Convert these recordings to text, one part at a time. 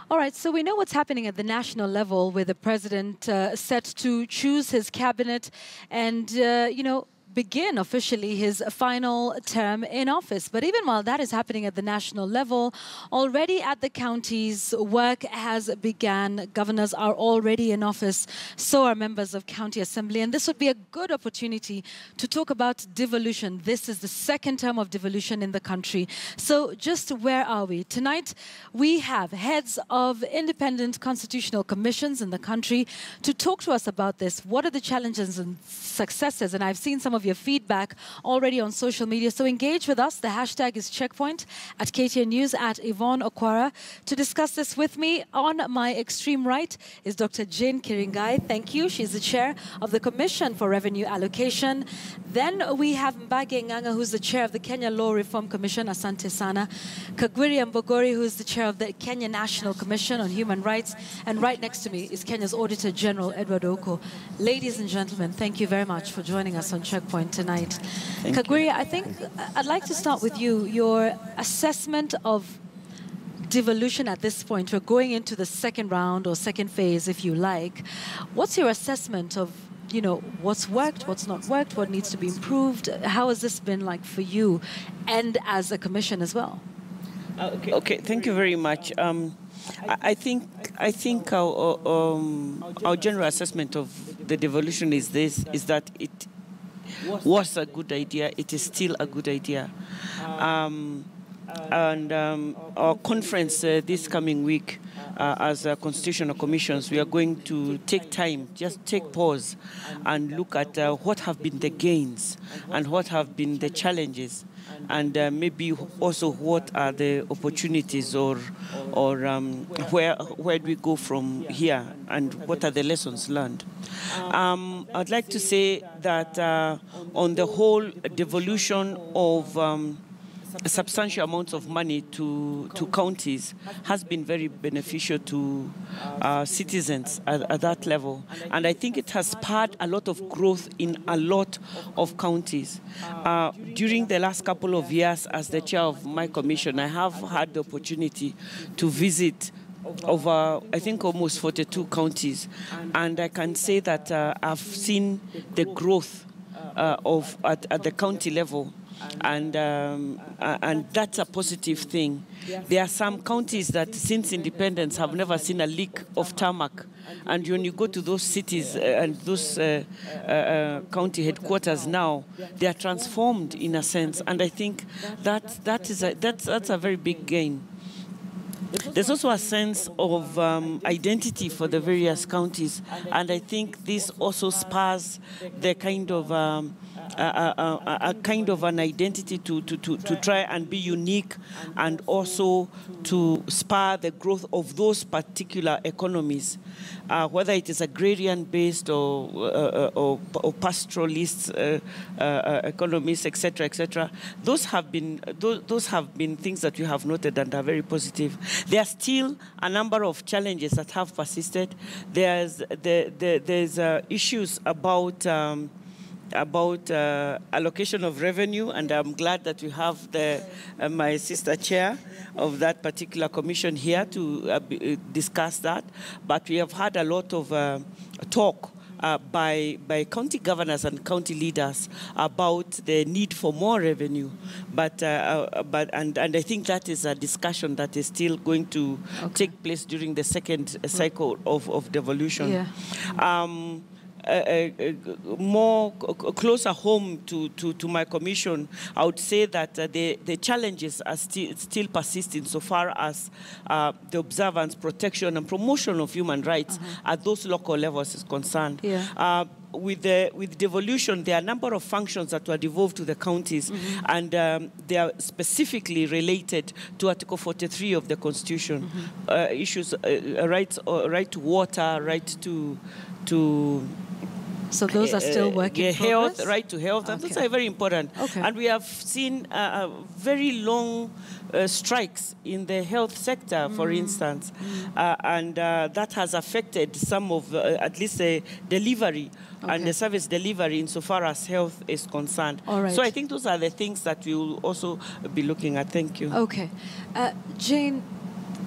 All right, so we know what's happening at the national level with the president set to choose his cabinet and, begin officially his final term in office. But even while that is happening at the national level, already at the counties, work has begun. Governors are already in office, so are members of county assembly. And this would be a good opportunity to talk about devolution. This is the second term of devolution in the country. So just where are we? Tonight, we have heads of independent constitutional commissions in the country to talk to us about this. What are the challenges and successes? And I've seen some of your feedback already on social media. So engage with us. The hashtag is Checkpoint at KTN News at Yvonne Okwara. To discuss this with me, on my extreme right is Dr. Jane Kiringai. Thank you. She's the chair of the Commission for Revenue Allocation. Then we have Mbage Nganga, who's the chair of the Kenya Law Reform Commission. Asante Sana. Kagwiri Mbogori, who's the chair of the Kenya National Commission on Human Rights. And right next to me is Kenya's Auditor General, Edward Oko. Ladies and gentlemen, thank you very much for joining us on Checkpoint tonight. Kagwiri, I think I'd like to start with you. Your assessment of devolution at this point. We're going into the second round or second phase, if you like. What's your assessment of, what's worked, what's not worked, what needs to be improved? How has this been like for you and as a commission as well? Okay, thank you very much. I think our general assessment of the devolution is that it was a good idea. It is still a good idea. Our conference this coming week as constitutional commissions, we are going to take time, just take pause and look at what have been the gains and what have been the challenges, and maybe also what are the opportunities or where do we go from here and what are the lessons learned. I'd like to say that on the whole, devolution of substantial amounts of money to counties has been very beneficial to citizens at that level. And I think it has spurred a lot of growth in a lot of counties. During the last couple of years as the chair of my commission, I have had the opportunity to visit over, I think, almost 42 counties. And I can say that I've seen the growth at the county level. And that's a positive thing. There are some counties that since independence have never seen a lick of tarmac. And when you go to those cities and those county headquarters now, they are transformed in a sense. And I think that's a very big gain. There's also a sense of identity for the various counties. And I think this also spurs the kind of a kind of an identity to try and be unique, and also to spur the growth of those particular economies, whether it is agrarian-based or pastoralist economies, etc., etc. Those have been things that we have noted and are very positive. There are still a number of challenges that have persisted. There's issues about allocation of revenue, and I'm glad that we have my sister chair of that particular commission here to discuss that. But we have had a lot of talk by county governors and county leaders about the need for more revenue, but I think that is a discussion that is still going to take place during the second cycle of devolution. Yeah. More closer home to my commission, I would say that the challenges are still persisting so far as the observance, protection, and promotion of human rights at those local levels is concerned. Yeah. With devolution, there are a number of functions that were devolved to the counties, and they are specifically related to Article 43 of the Constitution. Issues, right to water, right to so those are still working. Health, right to health, and those are very important. And we have seen very long strikes in the health sector, for instance, and that has affected some of, at least the delivery and the service delivery insofar as health is concerned. So I think those are the things that we will also be looking at. Thank you. Okay. Jane,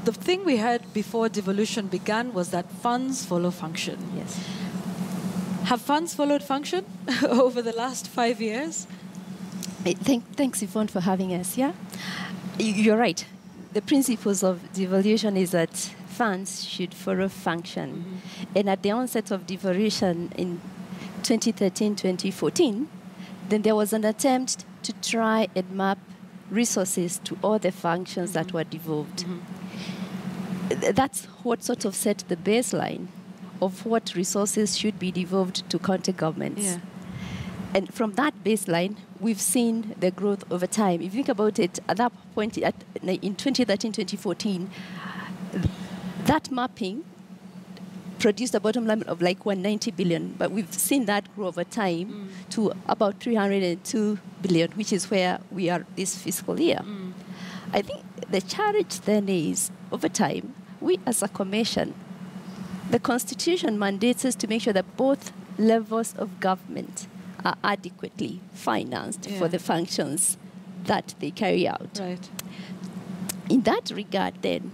the thing we heard before devolution began was that funds follow function. Yes. Have funds followed function over the last 5 years? Thanks, Yvonne, for having us. Yeah, you're right. The principles of devolution is that funds should follow function. Mm-hmm. And at the onset of devolution in 2013-2014, then there was an attempt to try and map resources to all the functions that were devolved. Mm-hmm. That's what sort of set the baseline of what resources should be devolved to county governments. Yeah. And from that baseline, we've seen the growth over time. If you think about it, at that point, in 2013-2014, that mapping produced a bottom line of like 190 billion, but we've seen that grow over time to about 302 billion, which is where we are this fiscal year. I think the challenge then is, over time, we as a commission, the Constitution mandates us to make sure that both levels of government are adequately financed for the functions that they carry out. Right. In that regard, then,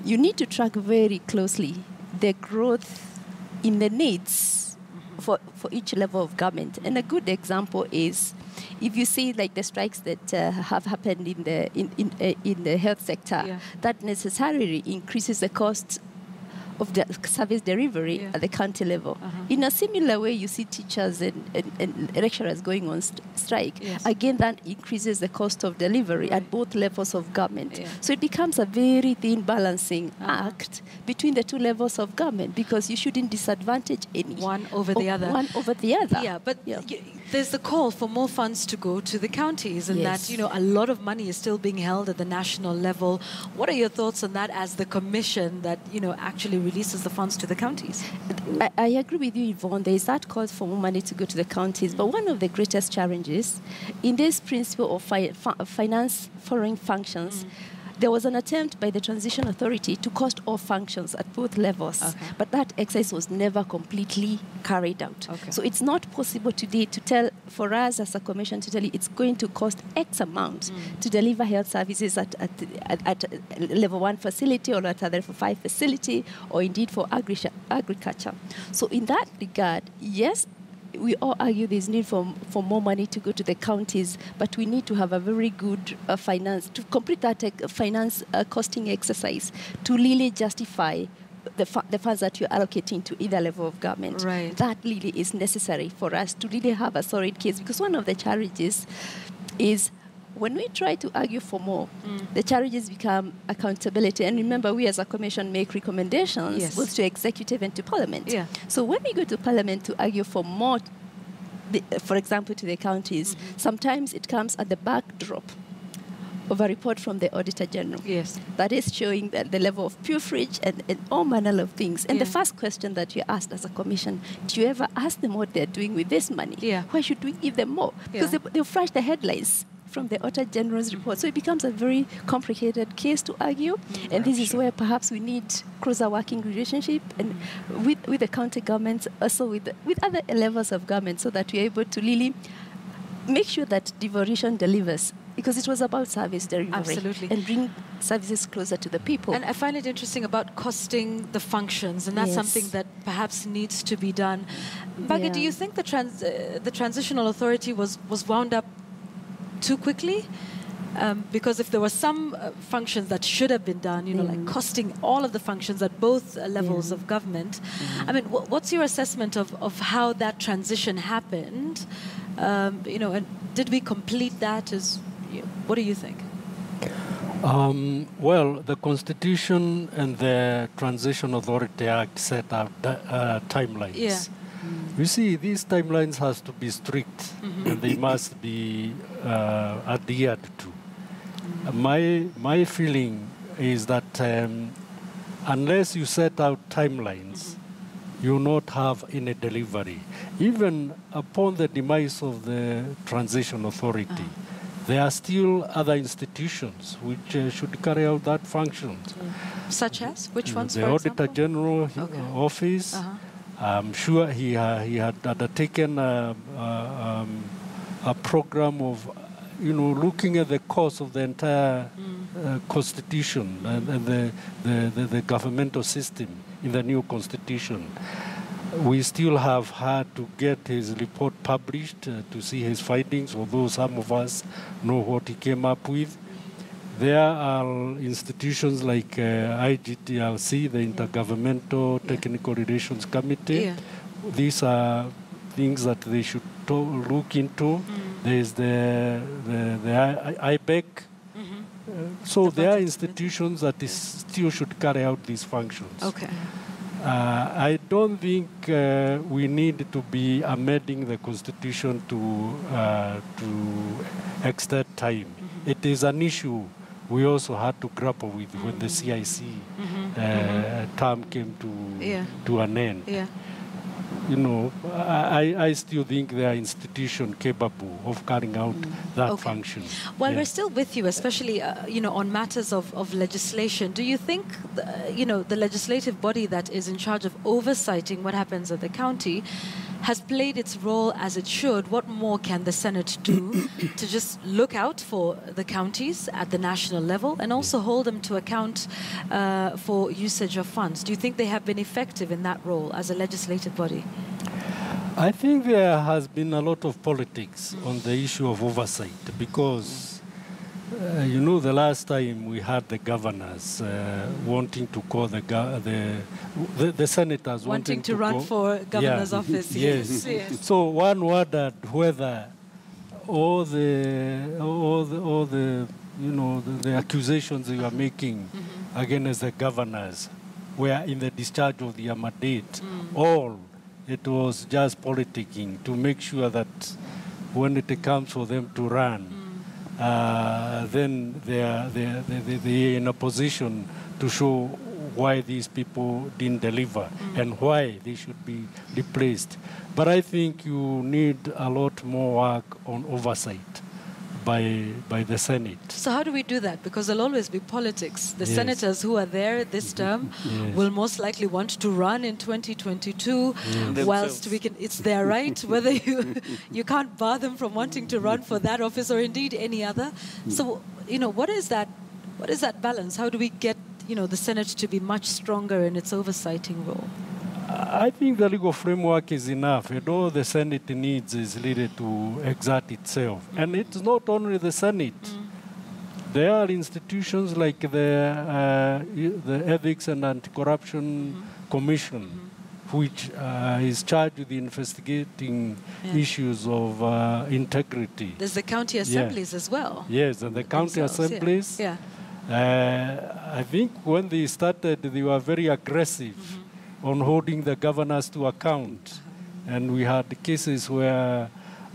you need to track very closely the growth in the needs for each level of government. And a good example is, if you see like the strikes that have happened in the health sector, that necessarily increases the cost of the service delivery at the county level. In a similar way, you see teachers and lecturers going on strike. Again, that increases the cost of delivery at both levels of government. So it becomes a very thin balancing act between the two levels of government, because you shouldn't disadvantage any. One over the other. One over the other. Yeah, but there's the call for more funds to go to the counties, and that, you know, a lot of money is still being held at the national level. What are your thoughts on that as the commission that, you know, actually releases the funds to the counties? I agree with you, Yvonne. There is that call for more money to go to the counties. But one of the greatest challenges in this principle of finance following functions, there was an attempt by the Transition Authority to cost all functions at both levels. But that exercise was never completely carried out. So it's not possible today to tell, for us as a commission, to tell you it's going to cost X amount to deliver health services at level 1 facility, or at a level 5 facility, or indeed for agriculture. So in that regard, yes, we all argue there's need for more money to go to the counties, but we need to have a very good finance, to complete that finance costing exercise to really justify the funds that you're allocating to either level of government. That really is necessary for us to really have a solid case, because one of the challenges is when we try to argue for more, the challenges become accountability. And remember, we as a commission make recommendations both to executive and to parliament. So when we go to parliament to argue for more, for example, to the counties, sometimes it comes at the backdrop of a report from the Auditor General. That is showing that the level of pilferage and all manner of things. And the first question that you asked as a commission, do you ever ask them what they're doing with this money? Why should we give them more? Because they'll flash the headlines from the Auditor General's report. So it becomes a very complicated case to argue. And this is where perhaps we need closer working relationship and with the county governments, also with other levels of government, so that we're able to really make sure that devolution delivers. Because it was about service delivery and bring services closer to the people. And I find it interesting about costing the functions, and that's something that perhaps needs to be done. Baggy, do you think the Transitional Authority was wound up too quickly? Because if there were some functions that should have been done, you know, like costing all of the functions at both levels of government, I mean, what's your assessment of how that transition happened? You know, and did we complete that? What do you think? Well, the Constitution and the Transition Authority Act set out timelines. You see, these timelines has to be strict, and they must be adhered to. My feeling is that unless you set out timelines, you will not have any delivery. Even upon the demise of the Transition Authority, there are still other institutions which should carry out that function. Such as? Which ones, the Auditor General Office. I'm sure he had undertaken a program of, you know, looking at the cost of the entire constitution and the governmental system in the new constitution. We still have had to get his report published to see his findings, although some of us know what he came up with. There are institutions like IGTLC, the Intergovernmental Technical Relations Committee. Yeah. These are things that they should look into. There's the IBEC. So there are institutions that still should carry out these functions. Okay. I don't think we need to be amending the constitution to extend time. It is an issue we also had to grapple with when the CIC term came to an end. Yeah. You know, I still think there are institutions capable of carrying out that function. Well, we're still with you, especially, you know, on matters of legislation. Do you think, you know, the legislative body that is in charge of oversighting what happens at the county has played its role as it should? What more can the Senate do to just look out for the counties at the national level and also hold them to account for usage of funds? Do you think they have been effective in that role as a legislative body? I think there has been a lot of politics on the issue of oversight because, you know, the last time we had the governors wanting to call the senators wanting to run for governor's office. Yes. So one wondered whether all the you know the accusations they were making against the governors were in the discharge of their mandate. All it was just politicking to make sure that when it comes for them to run, then they're in a position to show why these people didn't deliver and why they should be replaced. But I think you need a lot more work on oversight by the Senate. So how do we do that? Because there'll always be politics. The senators who are there this term will most likely want to run in 2022, whilst we can, it's their right, whether you can't bar them from wanting to run for that office or indeed any other. So, you know, what is that balance? How do we get, you know, the Senate to be much stronger in its oversighting role? I think the legal framework is enough. And all the Senate needs is really to exert itself. And it's not only the Senate. There are institutions like the Ethics and Anti-Corruption Commission, which is charged with investigating issues of integrity. There's the county assemblies as well. Yes, and the county assemblies. I think when they started, they were very aggressive on holding the governors to account. And we had cases where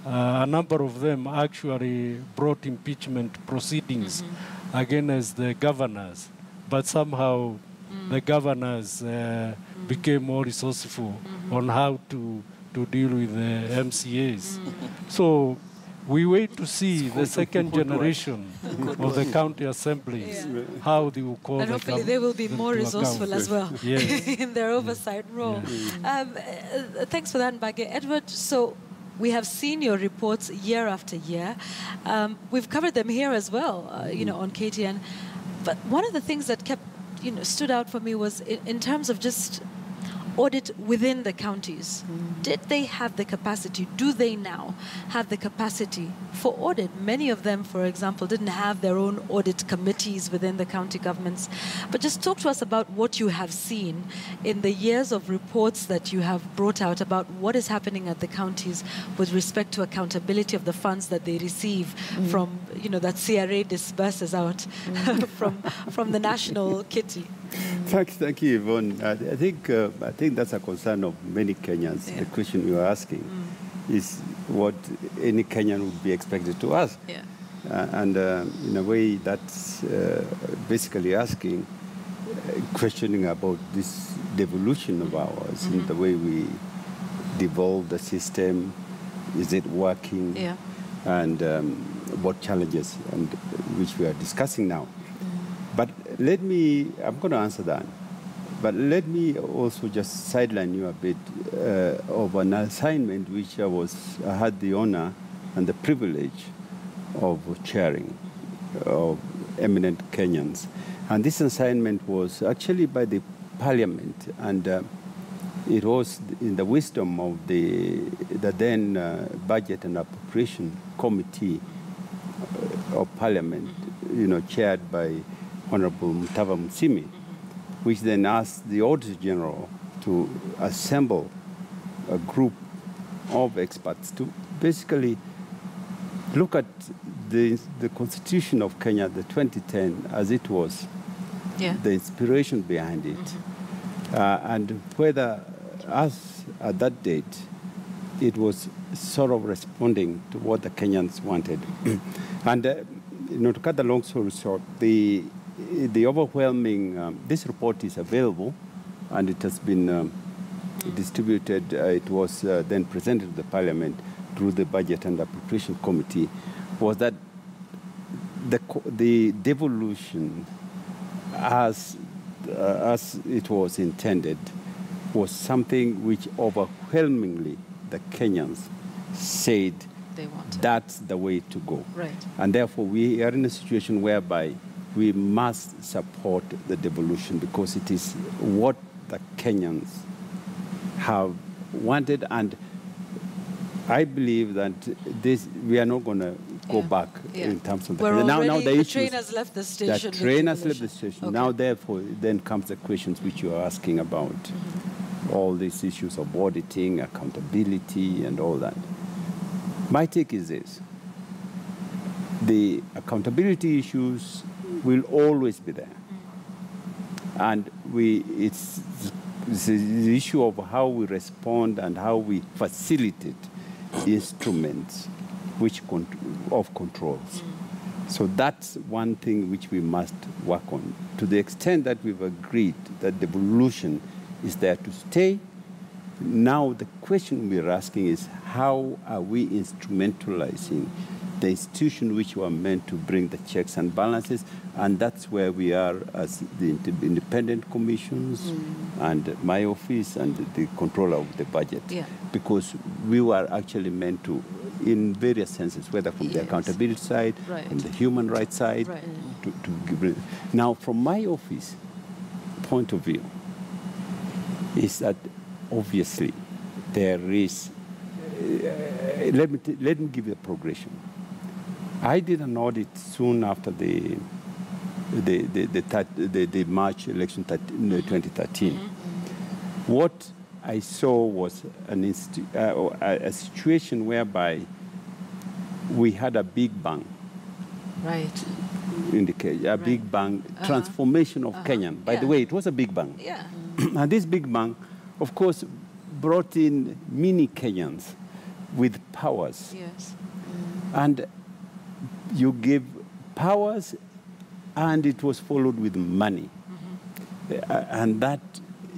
a number of them actually brought impeachment proceedings against the governors. But somehow the governors became more resourceful on how to deal with the MCAs. So we wait to see the second generation of the county assemblies, how they will call. And hopefully they will be more resourceful as well in their oversight role. Thanks for that, Mbage. Edward, so we have seen your reports year after year. We've covered them here as well, you know, on KTN. But one of the things that stood out for me was in terms of just audit within the counties. Did they have the capacity? Do they now have the capacity for audit? Many of them, for example, didn't have their own audit committees within the county governments. But just talk to us about what you have seen in the years of reports that you have brought out about what is happening at the counties with respect to accountability of the funds that they receive from, you know, that CRA disburses out from the national kitty. Thank you, Yvonne. I think that's a concern of many Kenyans. The question you are asking is what any Kenyan would be expected to ask. And in a way, that's basically asking, questioning about this devolution of ours, in the way we devolve the system. Is it working? And what challenges, and which we are discussing now. But I'm going to answer that. But let me also just sideline you a bit of an assignment which I had the honor and the privilege of chairing eminent Kenyans. And this assignment was actually by the Parliament, and it was in the wisdom of the then Budget and Appropriation Committee of Parliament, chaired by Honorable Mutava Mutsimi, which then asked the Auditor General to assemble a group of experts to basically look at the Constitution of Kenya, the 2010, as it was, the inspiration behind it, and whether, as at that date, it was sort of responding to what the Kenyans wanted. And to cut the long story short, the overwhelming, this report is available, and it has been distributed. It was then presented to the Parliament through the Budget and Appropriation Committee, was that the devolution, as it was intended, was something which overwhelmingly the Kenyans said that's the way to go. Right. And therefore we are in a situation whereby we must support the devolution because it is what the Kenyans have wanted, and I believe that we are not going to go back in terms of the now the train has left the station. The train has left the station. Okay. Now, therefore, then comes the questions which you are asking about, all these issues of auditing, accountability, and all that. My take is this: the accountability issues will always be there, and it's the issue of how we respond and how we facilitate instruments of controls. So that's one thing which we must work on. To the extent that we've agreed that devolution is there to stay, now the question we're asking is how are we instrumentalizing the institution which were meant to bring the checks and balances, and that's where we are as the independent commissions and my office and the controller of the budget, because we were actually meant to, in various senses, whether from the accountability side, from the human rights side, to give it. Now, from my office point of view, is that obviously there is, let me give you a progression. I did an audit soon after the March election 2013. What I saw was a situation whereby we had a big bang. Right. A big bang transformation of Kenyan. By the way, it was a big bang. Yeah. And this big bang, of course, brought in many Kenyans with powers. Yes. And you give powers, and it was followed with money. And that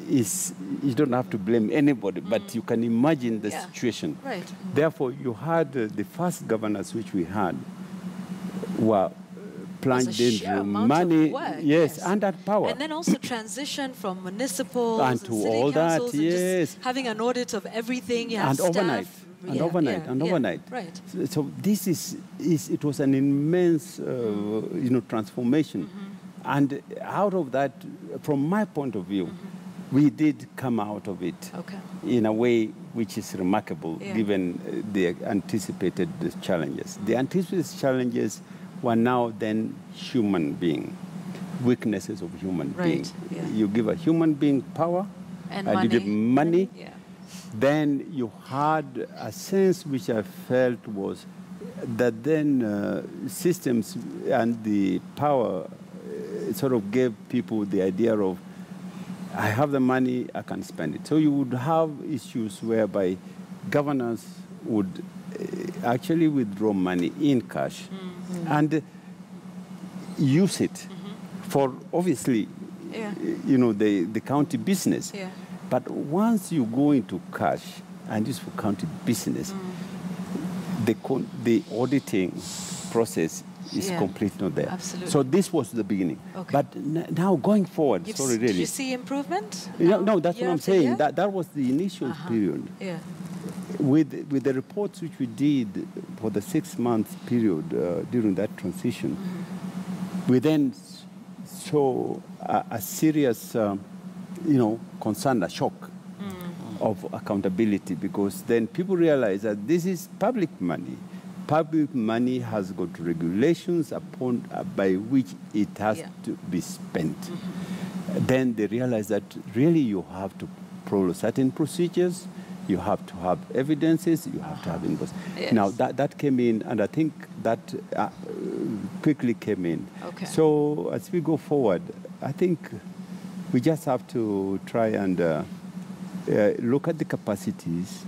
is, you don't have to blame anybody, but you can imagine the situation. Right. Therefore, you had the first governors which we had were plunged into money, and that power. And then also transition from municipal and to all that, just having an audit of everything, you have and staff. overnight. Overnight. Right. So this it was an immense, transformation. And out of that, from my point of view, we did come out of it in a way which is remarkable, given the anticipated challenges. The anticipated challenges were now then human being, weaknesses of human being. Yeah. You give a human being power, and you give money. Then you had a sense which I felt was that then systems and the power sort of gave people the idea of, I have the money, I can spend it. So you would have issues whereby governors would actually withdraw money in cash and use it for, obviously, the county business. Yeah. But once you go into cash and use for county business, the auditing process is completely not there. Absolutely. So this was the beginning. Okay. But now going forward, Did you see improvement? No, that's what I'm saying. That was the initial period. Yeah. With the reports which we did for the 6 month period during that transition, we then saw a serious, concern, a shock of accountability, because then people realize that this is public money. Public money has got regulations by which it has to be spent. Then they realize that really you have to follow certain procedures, you have to have evidences, you have to have invoices. Yes. Now that came in, and I think that quickly came in. Okay. So as we go forward, I think we just have to try and look at the capacities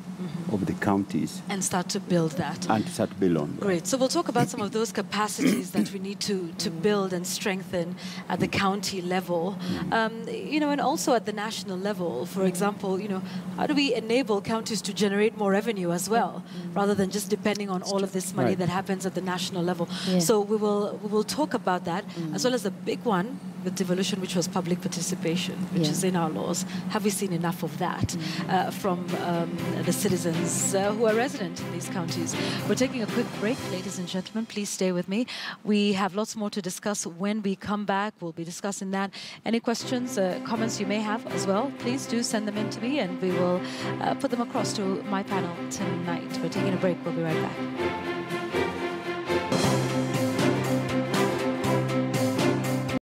of the counties. And start to build that. And start to build on that. Great. So we'll talk about some of those capacities that we need to build and strengthen at the county level. And also at the national level, for example, how do we enable counties to generate more revenue as well, rather than just depending on all of this money that happens at the national level? Yeah. So we will talk about that, as well as the big one with devolution, which was public participation, which is in our laws. Have we seen enough of that from the citizens who are resident in these counties? We're taking a quick break, ladies and gentlemen. Please stay with me. We have lots more to discuss when we come back. We'll be discussing that. Any questions, comments you may have as well, please do send them in to me, and we will put them across to my panel tonight. We're taking a break. We'll be right back.